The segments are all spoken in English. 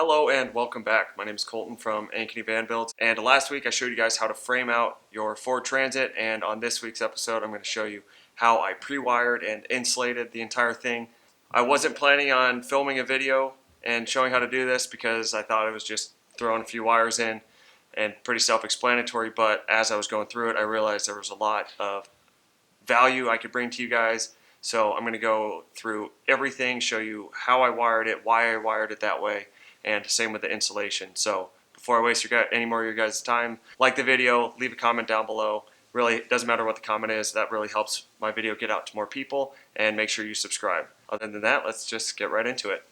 Hello and welcome back. My name is Colton from Ankeny Van Builds, and last week I showed you guys how to frame out your Ford Transit, and on this week's episode I'm going to show you how I pre-wired and insulated the entire thing. I wasn't planning on filming a video and showing how to do this because I thought it was just throwing a few wires in and pretty self-explanatory, but as I was going through it I realized there was a lot of value I could bring to you guys. So I'm going to go through everything, show you how I wired it, why I wired it that way, and same with the insulation. So before I waste any more of your guys' time, like the video, leave a comment down below. Really, it doesn't matter what the comment is, that really helps my video get out to more people, and make sure you subscribe. Other than that, let's just get right into it.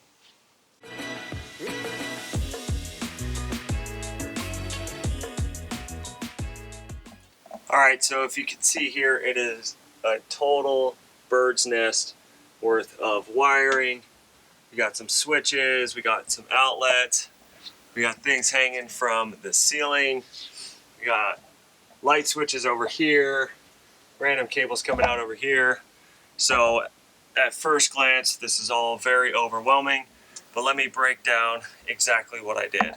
Alright, so if you can see here, it is a total bird's nest worth of wiring. We got some switches, we got some outlets, we got things hanging from the ceiling, we got light switches over here, random cables coming out over here. So at first glance this is all very overwhelming, but let me break down exactly what I did.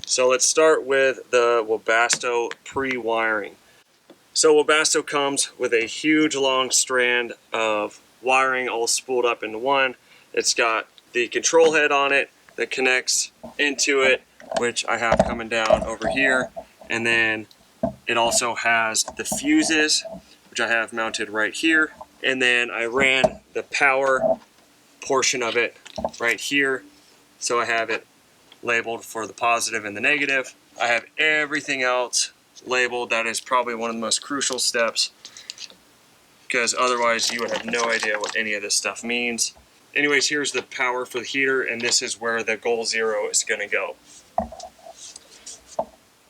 So let's start with the Webasto pre-wiring. So Webasto comes with a huge long strand of wiring all spooled up into one. It's got the control head on it that connects into it, which I have coming down over here. And then it also has the fuses, which I have mounted right here. And then I ran the power portion of it right here. So I have it labeled for the positive and the negative. I have everything else labeled. That is probably one of the most crucial steps, because otherwise you would have no idea what any of this stuff means. Anyways, here's the power for the heater, and this is where the goal zero is going to go.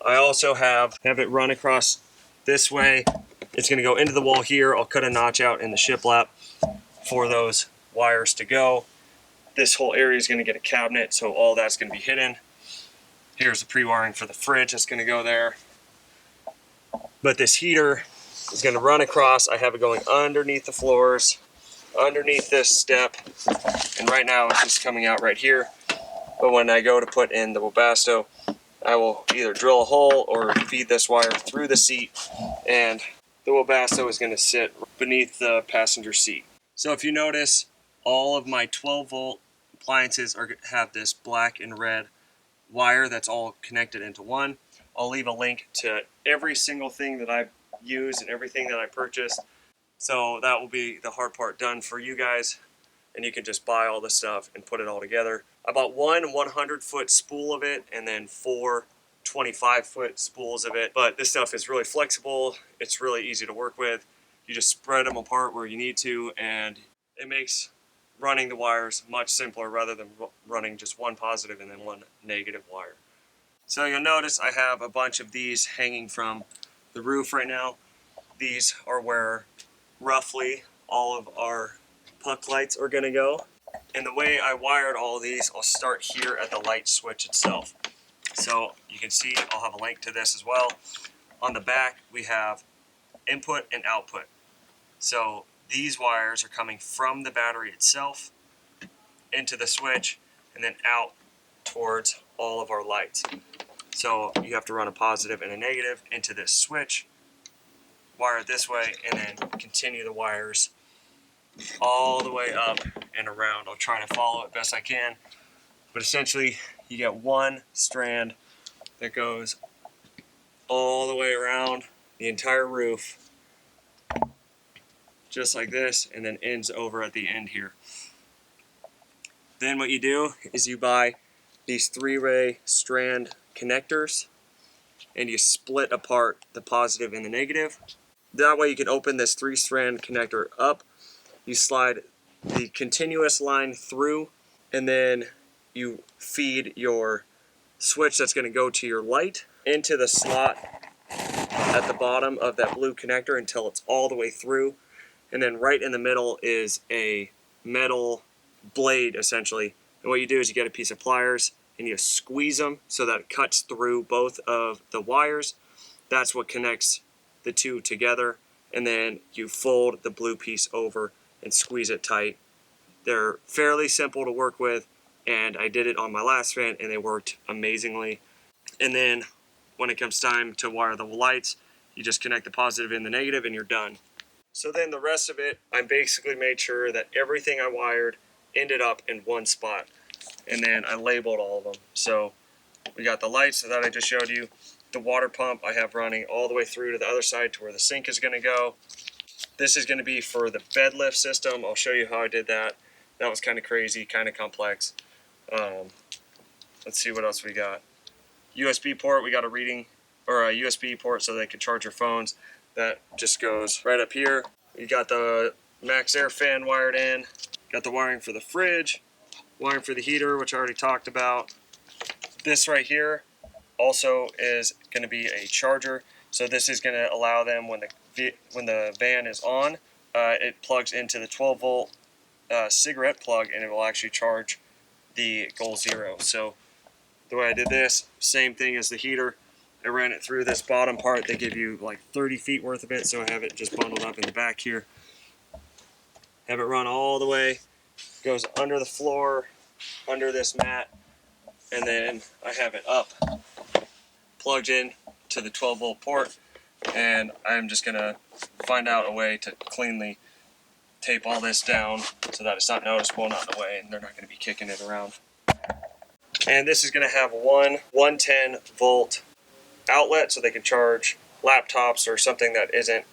I also have it run across this way. It's going to go into the wall here. I'll cut a notch out in the shiplap for those wires to go. This whole area is going to get a cabinet, so all that's going to be hidden. Here's the pre-wiring for the fridge that's going to go there. But this heater is going to run across. I have it going underneath the floors, underneath this step, and right now it's just coming out right here. But when I go to put in the Webasto, I will either drill a hole or feed this wire through the seat, and the Webasto is going to sit beneath the passenger seat. So if you notice, all of my 12-volt appliances have this black and red wire that's all connected into one. I'll leave a link to every single thing that I've used and everything that I purchased. So that will be the hard part done for you guys, and you can just buy all this stuff and put it all together. I bought one 100-foot spool of it and then 4 25-foot spools of it. But this stuff is really flexible. It's really easy to work with. You just spread them apart where you need to, and it makes running the wires much simpler rather than running just one positive and then one negative wire. So you'll notice I have a bunch of these hanging from the roof right now. These are where roughly all of our puck lights are going to go. And the way I wired all of these, I'll start here at the light switch itself. So you can see, I'll have a link to this as well. On the back we have input and output. So these wires are coming from the battery itself into the switch and then out towards all of our lights. So you have to run a positive and a negative into this switch, wire it this way, and then continue the wires all the way up and around. I'll try to follow it best I can, but essentially you get one strand that goes all the way around the entire roof, just like this, and then ends over at the end here. Then what you do is you buy these 3-way strand connectors, and you split apart the positive and the negative. That way you can open this 3-strand connector up, you slide the continuous line through, and then you feed your switch that's going to go to your light into the slot at the bottom of that blue connector until it's all the way through. And then right in the middle is a metal blade, essentially. And what you do is you get a piece of pliers and you squeeze them so that it cuts through both of the wires. That's what connects the two together. And then you fold the blue piece over and squeeze it tight. They're fairly simple to work with, and I did it on my last fan and they worked amazingly. And then when it comes time to wire the lights, you just connect the positive and the negative and you're done. So then the rest of it, I basically made sure that everything I wired ended up in one spot. And then I labeled all of them. So we got the lights that I just showed you. The water pump I have running all the way through to the other side to where the sink is going to go. This is going to be for the bed lift system. I'll show you how I did that. That was kind of crazy, kind of complex. Let's see what else we got. USB port, we got a reading, or a USB port so they can charge your phones. That just goes right up here. You got the max air fan wired in. Got the wiring for the fridge, wiring for the heater, which I already talked about. This right here also is going to be a charger. So this is going to allow them when the van is on, it plugs into the 12-volt cigarette plug, and it will actually charge the Goal Zero. So the way I did this, same thing as the heater. I ran it through this bottom part. They give you like 30 feet worth of it, so I have it just bundled up in the back here. Have it run all the way, goes under the floor, under this mat, and then I have it up, plugged in to the 12-volt port, and I'm just gonna find out a way to cleanly tape all this down so that it's not noticeable, not in the way, and they're not gonna be kicking it around. And this is gonna have one 110-volt outlet so they can charge laptops or something that isn't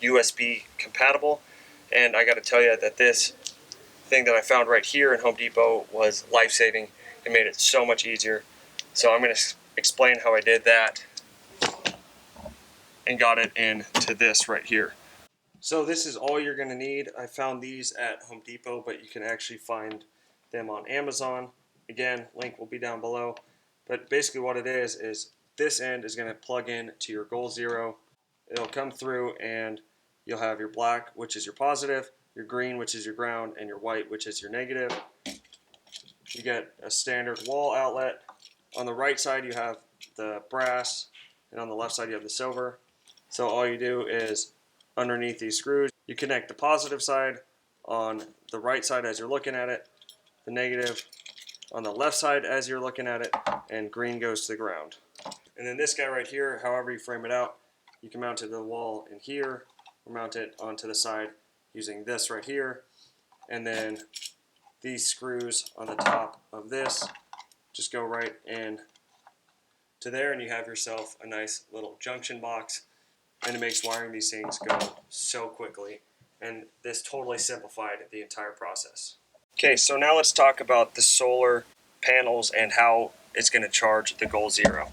USB compatible. And I got to tell you that this thing that I found right here in Home Depot was life-saving. It made it so much easier. So I'm going to explain how I did that and got it into this right here. So this is all you're going to need. I found these at Home Depot, but you can actually find them on Amazon. Again, link will be down below. But basically what it is this end is going to plug in to your Goal Zero. It'll come through and you'll have your black, which is your positive, your green, which is your ground, and your white, which is your negative. You get a standard wall outlet. On the right side you have the brass, and on the left side you have the silver. So all you do is underneath these screws, you connect the positive side on the right side as you're looking at it, the negative on the left side as you're looking at it, and green goes to the ground. And then this guy right here, however you frame it out, you can mount it to the wall in here, or mount it onto the side using this right here. And then these screws on the top of this just go right in to there, and you have yourself a nice little junction box. And it makes wiring these things go so quickly. And this totally simplified the entire process. Okay, so now let's talk about the solar panels and how it's going to charge the Goal Zero.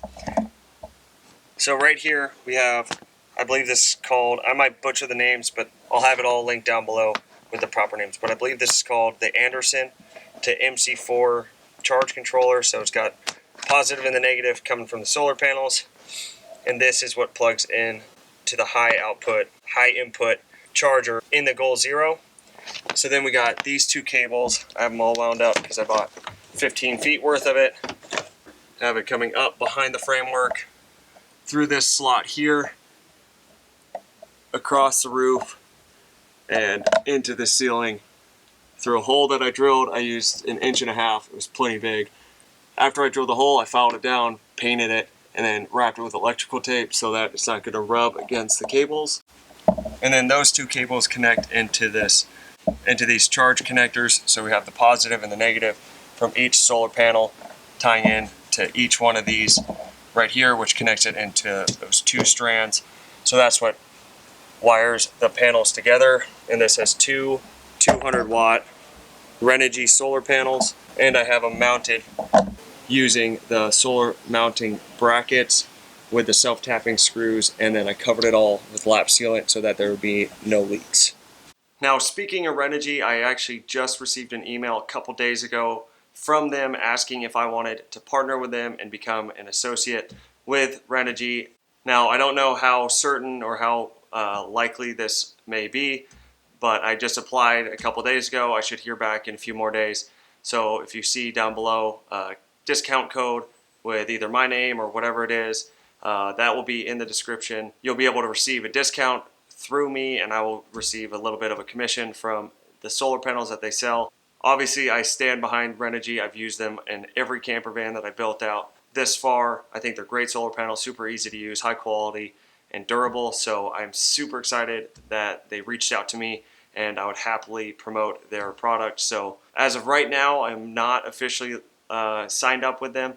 So right here we have, I believe this is called, I might butcher the names, but I'll have it all linked down below with the proper names. But I believe this is called the Anderson to MC4 charge controller. So it's got positive and the negative coming from the solar panels. And this is what plugs in to the high output, high input charger in the Goal Zero. So then we got these two cables. I have them all wound up because I bought 15 feet worth of it. I have it coming up behind the framework, through this slot here, across the roof, and into the ceiling. Through a hole that I drilled, I used 1.5 inches. It was plenty big. After I drilled the hole, I filed it down, painted it, and then wrapped it with electrical tape so that it's not going to rub against the cables. And then those two cables connect into these charge connectors. So we have the positive and the negative from each solar panel tying in to each one of these right here, which connects it into those two strands. So that's what wires the panels together. And this has two 200-watt Renogy solar panels, and I have them mounted using the solar mounting brackets with the self-tapping screws, and then I covered it all with lap sealant so that there would be no leaks. Now, speaking of Renogy, I actually just received an email a couple days ago from them asking if I wanted to partner with them and become an associate with Renogy. Now, I don't know how certain or how likely this may be, but I just applied a couple days ago. I should hear back in a few more days. So if you see down below a discount code with either my name or whatever it is, that will be in the description. You'll be able to receive a discount through me, and I will receive a little bit of a commission from the solar panels that they sell. Obviously, I stand behind Renogy. I've used them in every camper van that I built out this far. I think they're great solar panels, super easy to use, high quality, and durable. So I'm super excited that they reached out to me, and I would happily promote their product. So as of right now, I'm not officially signed up with them,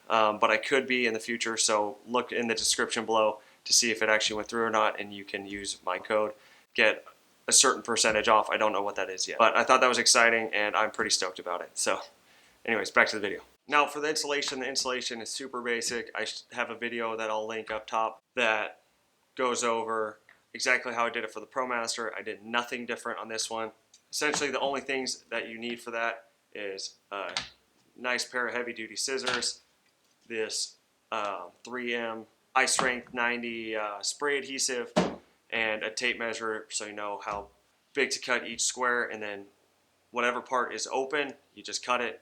but I could be in the future. So look in the description below to see if it actually went through or not, and you can use my code, get a certain percentage off. I don't know what that is yet, but I thought that was exciting, and I'm pretty stoked about it. So anyways, back to the video. Now for the installation is super basic. I have a video that I'll link up top that goes over exactly how I did it for the ProMaster. I did nothing different on this one. Essentially, the only things that you need for that is a nice pair of heavy duty scissors, this 3M High Strength 90 spray adhesive, and a tape measure so you know how big to cut each square, and then whatever part is open, you just cut it,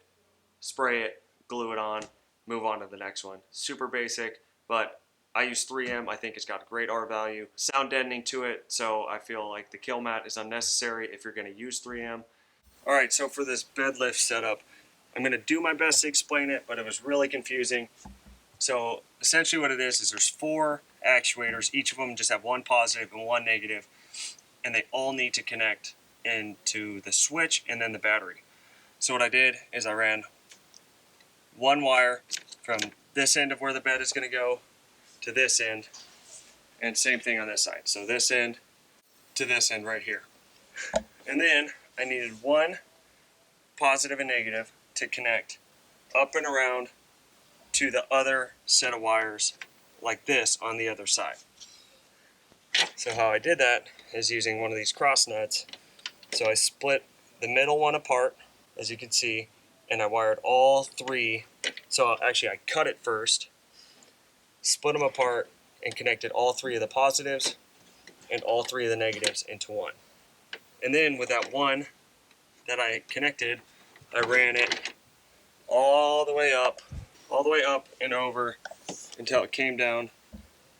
spray it, glue it on, move on to the next one. Super basic, but I use 3M. I think it's got a great R value, sound deadening to it, so I feel like the kill mat is unnecessary if you're going to use 3M. All right, so for this bed lift setup, I'm going to do my best to explain it, but it was really confusing. So essentially what it is there's 4 actuators. Each of them just have one positive and one negative, and they all need to connect into the switch and then the battery. So what I did is I ran one wire from this end of where the bed is going to go to this end, and same thing on this side. So this end to this end right here. And then I needed one positive and negative to connect up and around to the other set of wires like this on the other side. So how I did that is using one of these cross nuts. So I split the middle one apart, as you can see, and I wired all 3. So actually I cut it first, split them apart, and connected all 3 of the positives and all 3 of the negatives into one. And then with that one that I connected, I ran it all the way up and over until it came down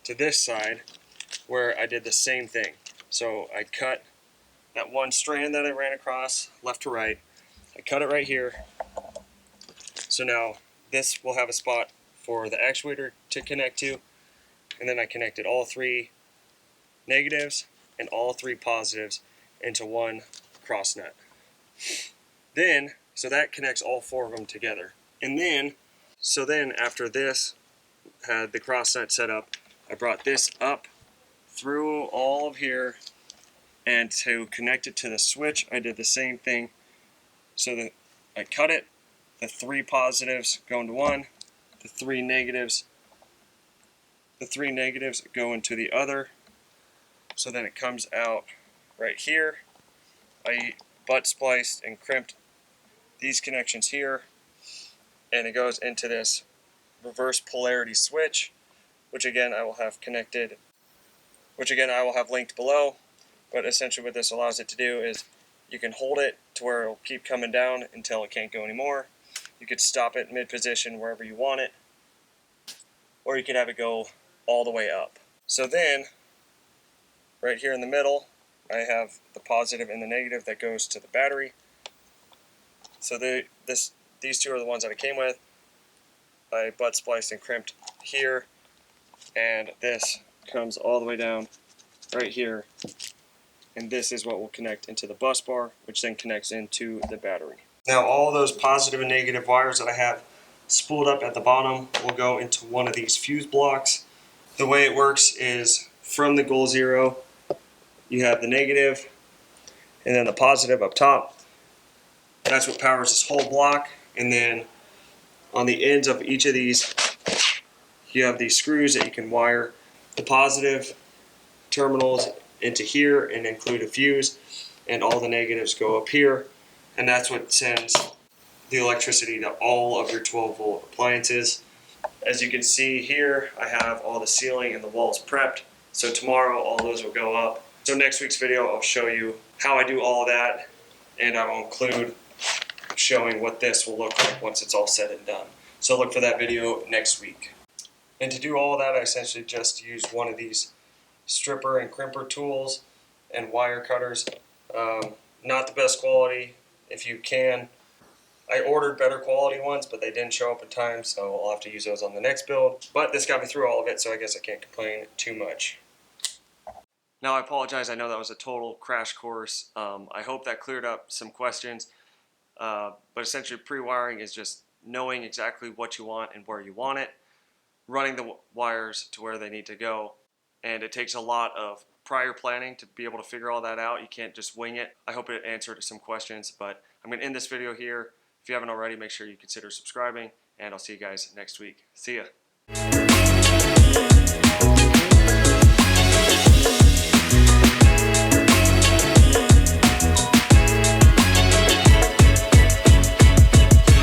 to this side where I did the same thing. So I cut that one strand that I ran across left to right. I cut it right here. So now this will have a spot for the actuator to connect to, and then I connected all 3 negatives and all 3 positives into one cross nut. Then, so that connects all 4 of them together. And then, so then after this had the cross nut set up, I brought this up through all of here, and to connect it to the switch, I did the same thing. So that I cut it, the 3 positives go into one, the 3 negatives go into the other. So then it comes out right here. I butt spliced and crimped these connections here, and it goes into this reverse polarity switch, which again I will have linked below. But essentially what this allows it to do is you can hold it to where it will keep coming down until it can't go anymore. You could stop it mid-position wherever you want it, or you could have it go all the way up. So then, right here in the middle, I have the positive and the negative that goes to the battery. So these 2 are the ones that I came with. I butt spliced and crimped here, and this comes all the way down right here, and this is what will connect into the bus bar, which then connects into the battery. Now all those positive and negative wires that I have spooled up at the bottom will go into one of these fuse blocks. The way it works is from the goal 0, you have the negative and then the positive up top. That's what powers this whole block, and then on the ends of each of these you have these screws that you can wire the positive terminals into here and include a fuse, and all the negatives go up here, and that's what sends the electricity to all of your 12-volt appliances. As you can see here, I have all the ceiling and the walls prepped, so tomorrow all those will go up. So next week's video I'll show you how I do all of that, and I will include showing what this will look like once it's all said and done. So look for that video next week. And to do all of that, I essentially just used one of these stripper and crimper tools and wire cutters. Not the best quality. if you can. I ordered better quality ones, but they didn't show up in time, so I'll have to use those on the next build. But this got me through all of it, so I guess I can't complain too much. Now, I apologize. I know that was a total crash course. I hope that cleared up some questions. But essentially, pre-wiring is just knowing exactly what you want and where you want it, running the wires to where they need to go. And it takes a lot of prior planning to be able to figure all that out. You can't just wing it. I hope it answered some questions, but I'm going to end this video here. If you haven't already, make sure you consider subscribing, and I'll see you guys next week. See ya.